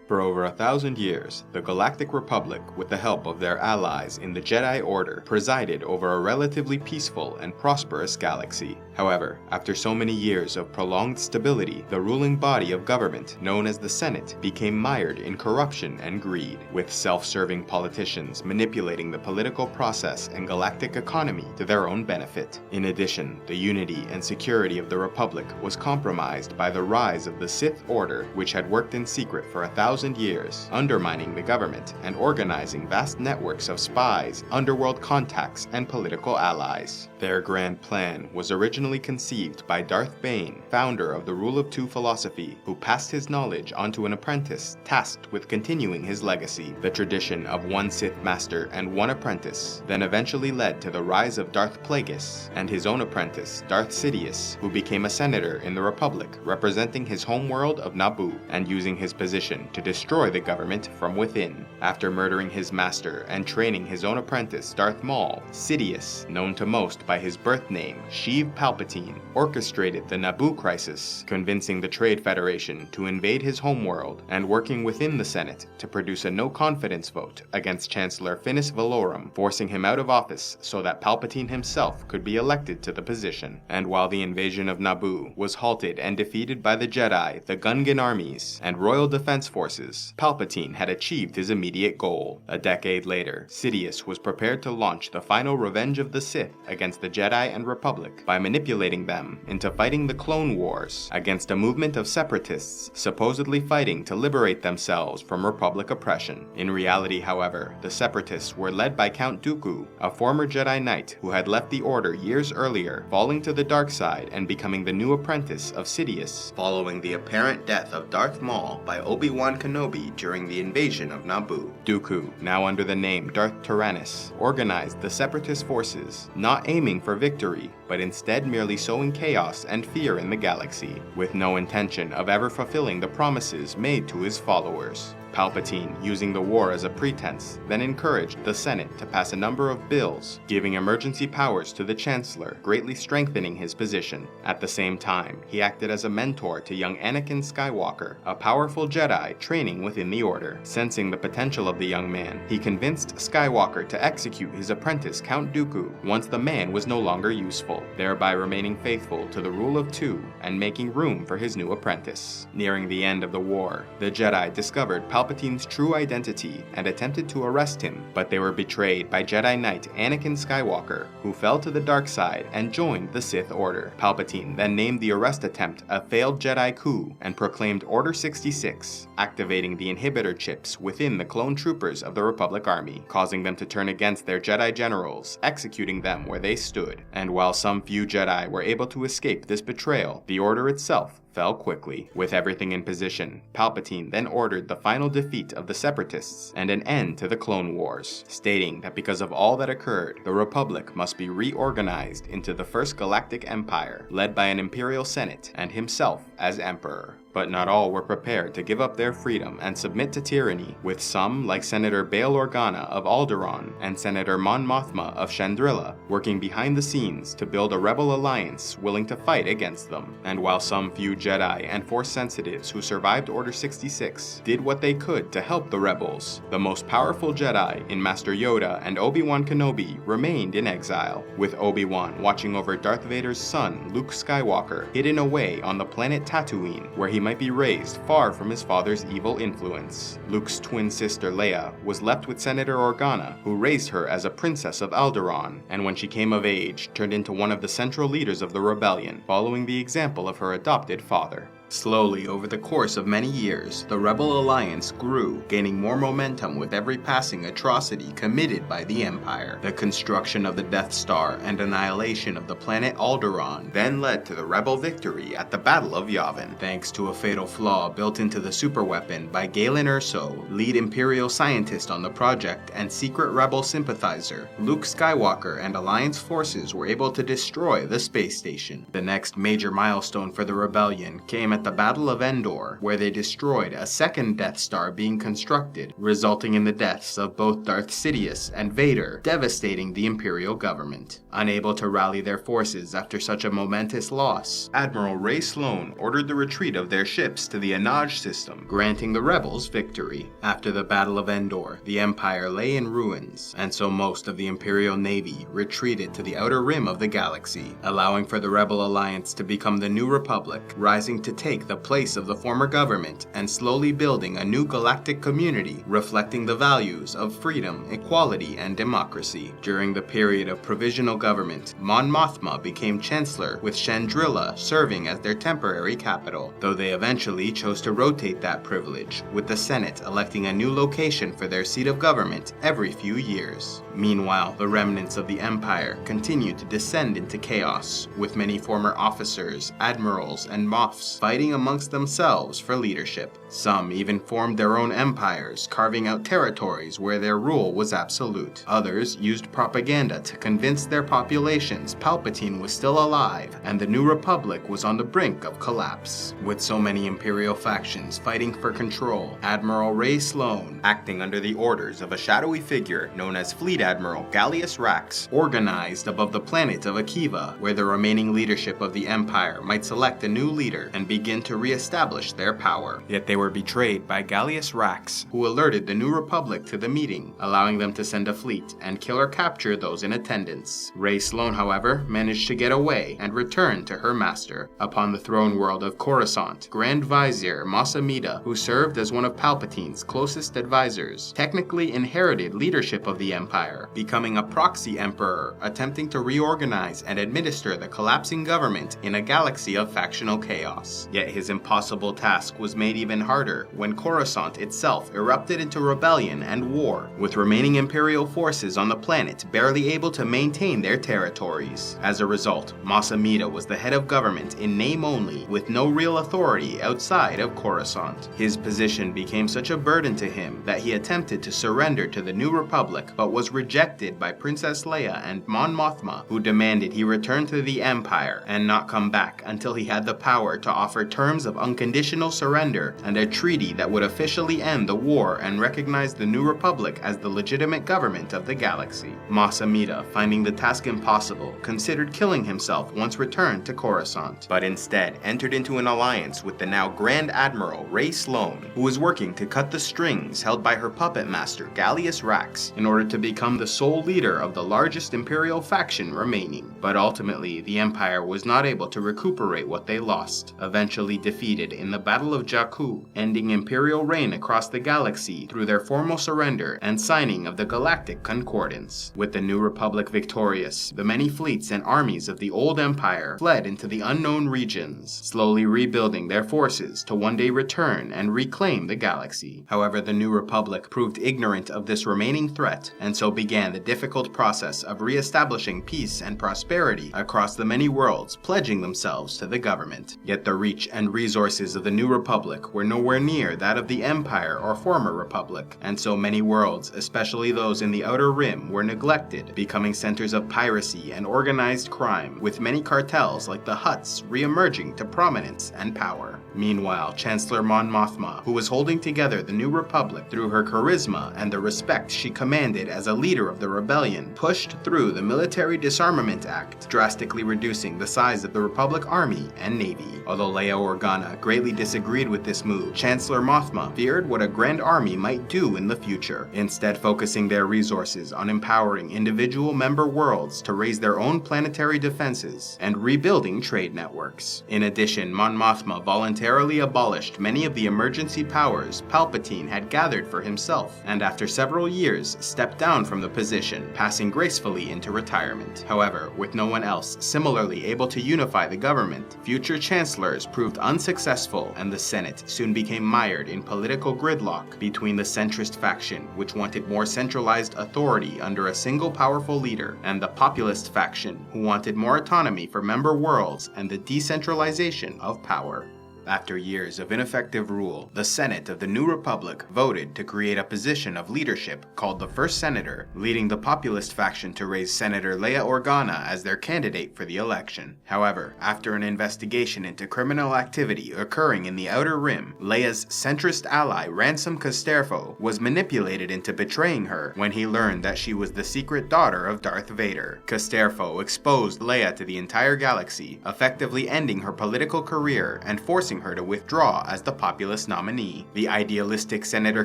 For over 1,000 years, the Galactic Republic, with the help of their allies in the Jedi Order, presided over a relatively peaceful and prosperous galaxy. However, after so many years of prolonged stability, the ruling body of government, known as the Senate, became mired in corruption and greed, with self-serving politicians manipulating the political process and galactic economy to their own benefit. In addition, the unity and security of the Republic was compromised by the rise of the Sith Order, which had worked in secret for 1,000 years, undermining the government and organizing vast networks of spies, underworld contacts, and political allies. Their grand plan was originally conceived by Darth Bane, founder of the Rule of Two philosophy, who passed his knowledge onto an apprentice tasked with continuing his legacy. The tradition of one Sith master and one apprentice then eventually led to the rise of Darth Plagueis and his own apprentice, Darth Sidious, who became a senator in the Republic, representing his homeworld of Naboo and using his position to destroy the government from within. After murdering his master and training his own apprentice, Darth Maul, Sidious, known to most by his birth name, Sheev Palpatine, orchestrated the Naboo crisis, convincing the Trade Federation to invade his homeworld and working within the Senate to produce a no-confidence vote against Chancellor Finis Valorum, forcing him out of office so that Palpatine himself could be elected to the position. And while the invasion of Naboo was halted and defeated by the Jedi, the Gungan armies, and Royal Defense Forces, Palpatine had achieved his immediate goal. A decade later, Sidious was prepared to launch the final revenge of the Sith against the Jedi and Republic by manipulating them into fighting the Clone Wars against a movement of separatists supposedly fighting to liberate themselves from Republic oppression. In reality, however, the separatists were led by Count Dooku, a former Jedi Knight who had left the Order years earlier, falling to the dark side and becoming the new apprentice of Sidious, following the apparent death of Darth Maul by Obi-Wan Kenobi during the invasion of Naboo. Dooku, now under the name Darth Tyrannus, organized the separatist forces, not aiming for victory, but instead merely sowing chaos and fear in the galaxy, with no intention of ever fulfilling the promises made to his followers. Palpatine, using the war as a pretense, then encouraged the Senate to pass a number of bills, giving emergency powers to the Chancellor, greatly strengthening his position. At the same time, he acted as a mentor to young Anakin Skywalker, a powerful Jedi training within the Order. Sensing the potential of the young man, he convinced Skywalker to execute his apprentice Count Dooku once the man was no longer useful, thereby remaining faithful to the Rule of Two and making room for his new apprentice. Nearing the end of the war, the Jedi discovered Palpatine's true identity and attempted to arrest him, but they were betrayed by Jedi Knight Anakin Skywalker, who fell to the dark side and joined the Sith Order. Palpatine then named the arrest attempt a failed Jedi coup and proclaimed Order 66, activating the inhibitor chips within the clone troopers of the Republic Army, causing them to turn against their Jedi generals, executing them where they stood. And while some few Jedi were able to escape this betrayal, the Order itself fell quickly. With everything in position, Palpatine then ordered the final defeat of the Separatists and an end to the Clone Wars, stating that because of all that occurred, the Republic must be reorganized into the First Galactic Empire, led by an Imperial Senate and himself as Emperor. But not all were prepared to give up their freedom and submit to tyranny, with some, like Senator Bail Organa of Alderaan and Senator Mon Mothma of Chandrila, working behind the scenes to build a rebel alliance willing to fight against them. And while some few Jedi and Force sensitives who survived Order 66 did what they could to help the rebels, the most powerful Jedi in Master Yoda and Obi-Wan Kenobi remained in exile, with Obi-Wan watching over Darth Vader's son, Luke Skywalker, hidden away on the planet Tatooine, where he might be raised far from his father's evil influence. Luke's twin sister Leia was left with Senator Organa, who raised her as a princess of Alderaan, and when she came of age, turned into one of the central leaders of the rebellion, following the example of her adopted father. Slowly, over the course of many years, the Rebel Alliance grew, gaining more momentum with every passing atrocity committed by the Empire. The construction of the Death Star and annihilation of the planet Alderaan then led to the Rebel victory at the Battle of Yavin. Thanks to a fatal flaw built into the superweapon by Galen Erso, lead Imperial scientist on the project and secret Rebel sympathizer, Luke Skywalker and Alliance forces were able to destroy the space station. The next major milestone for the rebellion came at at the Battle of Endor, where they destroyed a second Death Star being constructed, resulting in the deaths of both Darth Sidious and Vader, devastating the Imperial government. Unable to rally their forces after such a momentous loss, Admiral Ray Sloane ordered the retreat of their ships to the Anaj system, granting the rebels victory. After the Battle of Endor, the Empire lay in ruins, and so most of the Imperial Navy retreated to the outer rim of the galaxy, allowing for the Rebel Alliance to become the New Republic, rising to take the place of the former government and slowly building a new galactic community reflecting the values of freedom, equality, and democracy. During the period of provisional government, Mon Mothma became Chancellor, with Chandrila serving as their temporary capital, though they eventually chose to rotate that privilege, with the Senate electing a new location for their seat of government every few years. Meanwhile, the remnants of the Empire continued to descend into chaos, with many former officers, admirals, and moffs fighting amongst themselves for leadership. Some even formed their own empires, carving out territories where their rule was absolute. Others used propaganda to convince their populations Palpatine was still alive and the New Republic was on the brink of collapse. With so many Imperial factions fighting for control, Admiral Ray Sloane, acting under the orders of a shadowy figure known as Fleet Admiral Gallius Rax, organized above the planet of Akiva, where the remaining leadership of the Empire might select a new leader and begin to re-establish their power. Yet they were betrayed by Gallius Rax, who alerted the New Republic to the meeting, allowing them to send a fleet and kill or capture those in attendance. Ray Sloane, however, managed to get away and return to her master. Upon the throne world of Coruscant, Grand Vizier Mas Amedda, who served as one of Palpatine's closest advisors, technically inherited leadership of the Empire, becoming a proxy emperor, attempting to reorganize and administer the collapsing government in a galaxy of factional chaos. Yet his impossible task was made even harder when Coruscant itself erupted into rebellion and war, with remaining Imperial forces on the planet barely able to maintain their territories. As a result, Mas Amedda was the head of government in name only, with no real authority outside of Coruscant. His position became such a burden to him that he attempted to surrender to the New Republic, but was rejected by Princess Leia and Mon Mothma, who demanded he return to the Empire and not come back until he had the power to offer terms of unconditional surrender and a treaty that would officially end the war and recognize the New Republic as the legitimate government of the galaxy. Mas Amedda, finding the task impossible, considered killing himself once returned to Coruscant, but instead entered into an alliance with the now Grand Admiral Ray Sloane, who was working to cut the strings held by her puppet master Gallius Rax in order to become the sole leader of the largest Imperial faction remaining. But ultimately, the Empire was not able to recuperate what they lost, eventually defeated in the Battle of Jakku, ending Imperial reign across the galaxy through their formal surrender and signing of the Galactic Concordance. With the New Republic victorious, the many fleets and armies of the old Empire fled into the unknown regions, slowly rebuilding their forces to one day return and reclaim the galaxy. However, the New Republic proved ignorant of this remaining threat, and so began the difficult process of re-establishing peace and prosperity across the many worlds pledging themselves to the government. Yet the reach and resources of the New Republic were nowhere near that of the Empire or former Republic, and so many worlds, especially those in the Outer Rim, were neglected, becoming centers of piracy and organized crime, with many cartels like the Hutts re-emerging to prominence and power. Meanwhile, Chancellor Mon Mothma, who was holding together the New Republic through her charisma and the respect she commanded as a leader of the rebellion, pushed through the Military Disarmament Act, drastically reducing the size of the Republic Army and Navy. Although LEIA Organa greatly disagreed with this move, Chancellor Mothma feared what a grand army might do in the future, instead focusing their resources on empowering individual member worlds to raise their own planetary defenses and rebuilding trade networks. In addition, Mon Mothma voluntarily abolished many of the emergency powers Palpatine had gathered for himself, and after several years stepped down from the position, passing gracefully into retirement. However, with no one else similarly able to unify the government, future chancellors proved unsuccessful, and the Senate soon became mired in political gridlock between the centrist faction, which wanted more centralized authority under a single powerful leader, and the populist faction, who wanted more autonomy for member worlds and the decentralization of power. After years of ineffective rule, the Senate of the New Republic voted to create a position of leadership called the First Senator, leading the populist faction to raise Senator LEIA Organa as their candidate for the election. However, after an investigation into criminal activity occurring in the Outer Rim, Leia's centrist ally Ransom Casterfo was manipulated into betraying her when he learned that she was the secret daughter of Darth Vader. Casterfo exposed Leia to the entire galaxy, effectively ending her political career and forcing her to withdraw as the populist nominee. The idealistic Senator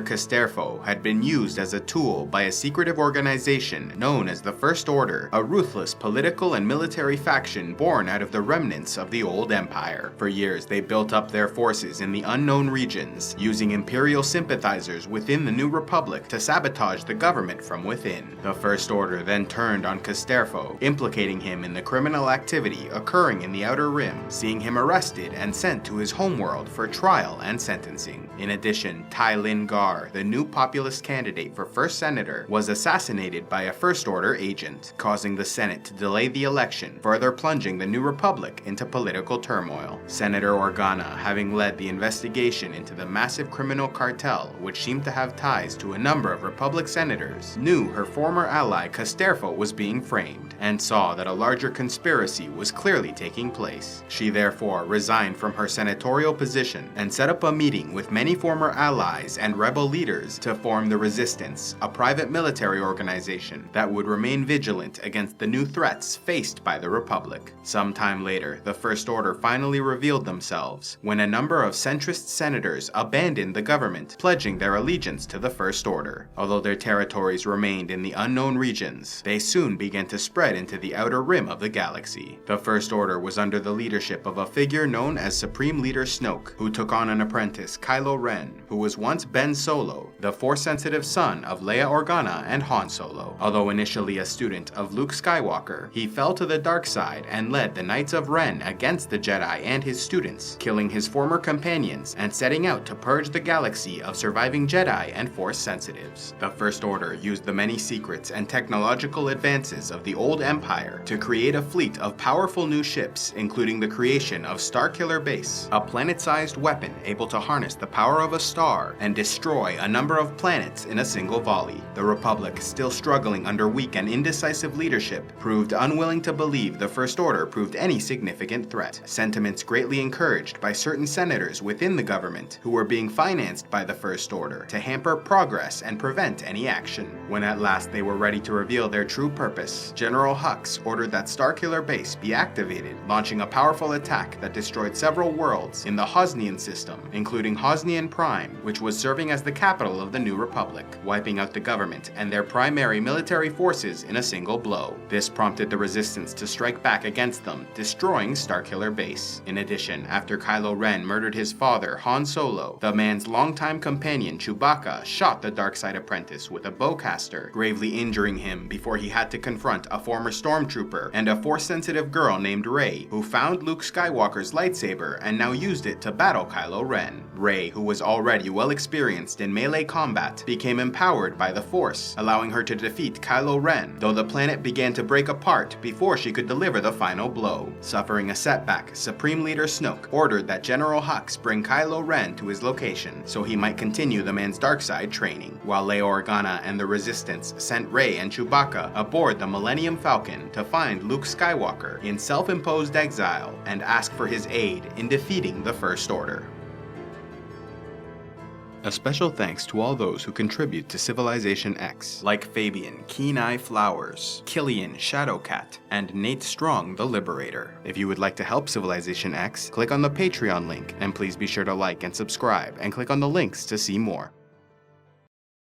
Casterfo had been used as a tool by a secretive organization known as the First Order, a ruthless political and military faction born out of the remnants of the old empire. For years, they built up their forces in the unknown regions, using imperial sympathizers within the New Republic to sabotage the government from within. The First Order then turned on Casterfo, implicating him in the criminal activity occurring in the Outer Rim, seeing him arrested and sent to his homeworld for trial and sentencing. In addition, Tai Lin Gar, the new populist candidate for First Senator, was assassinated by a First Order agent, causing the Senate to delay the election, further plunging the New Republic into political turmoil. Senator Organa, having led the investigation into the massive criminal cartel which seemed to have ties to a number of Republic senators, knew her former ally Casterfo was being framed, and saw that a larger conspiracy was clearly taking place. She therefore resigned from her senatorial position and set up a meeting with many former allies and rebel leaders to form the Resistance, a private military organization that would remain vigilant against the new threats faced by the Republic. Sometime later, the First Order finally revealed themselves when a number of centrist senators abandoned the government, pledging their allegiance to the First Order. Although their territories remained in the unknown regions, they soon began to spread into the outer rim of the galaxy. The First Order was under the leadership of a figure known as Supreme Leader Snoke, who took on an apprentice, Kylo Ren, who was once Ben Solo, the Force-sensitive son of Leia Organa and Han Solo. Although initially a student of Luke Skywalker, he fell to the dark side and led the Knights of Ren against the Jedi and his students, killing his former companions and setting out to purge the galaxy of surviving Jedi and Force sensitives. The First Order used the many secrets and technological advances of the old Empire to create a fleet of powerful new ships, including the creation of Starkiller Base, a planet-sized weapon able to harness the power of a star and destroy a number of planets in a single volley. The Republic, still struggling under weak and indecisive leadership, proved unwilling to believe the First Order proved any significant threat, sentiments greatly encouraged by certain senators within the government who were being financed by the First Order to hamper progress and prevent any action. When at last they were ready to reveal their true purpose, General Hux ordered that Starkiller Base be activated, launching a powerful attack that destroyed several worlds in the Hosnian system, including Hosnian Prime, which was serving as the capital of the New Republic, wiping out the government and their primary military forces in a single blow. This prompted the Resistance to strike back against them, destroying Starkiller Base. In addition, after Kylo Ren murdered his father, Han Solo, the man's longtime companion CHEWBACCA shot the Darkside apprentice with a bowcaster, gravely injuring him before he had to confront a former stormtrooper and a Force-sensitive girl named Rey, who found Luke Skywalker's lightsaber and now used it to battle Kylo Ren. Rey, who was already well experienced in melee combat, became empowered by the Force, allowing her to defeat Kylo Ren, though the planet began to break apart before she could deliver the final blow. Suffering a setback, Supreme Leader Snoke ordered that General Hux bring Kylo Ren to his location so he might continue the man's darkside training, while Leia Organa and the Resistance sent Rey and CHEWBACCA aboard the Millennium Falcon to find Luke Skywalker in self-imposed exile and ask for his aid in defeating the First Order. A special thanks to all those who contribute to CivilizationEx, like Fabian, Keen Eye Flowers, Killian Shadowcat, and Nate Strong the Liberator. If you would like to help CivilizationEx, click on the Patreon link, and please be sure to like and subscribe, and click on the links to see more.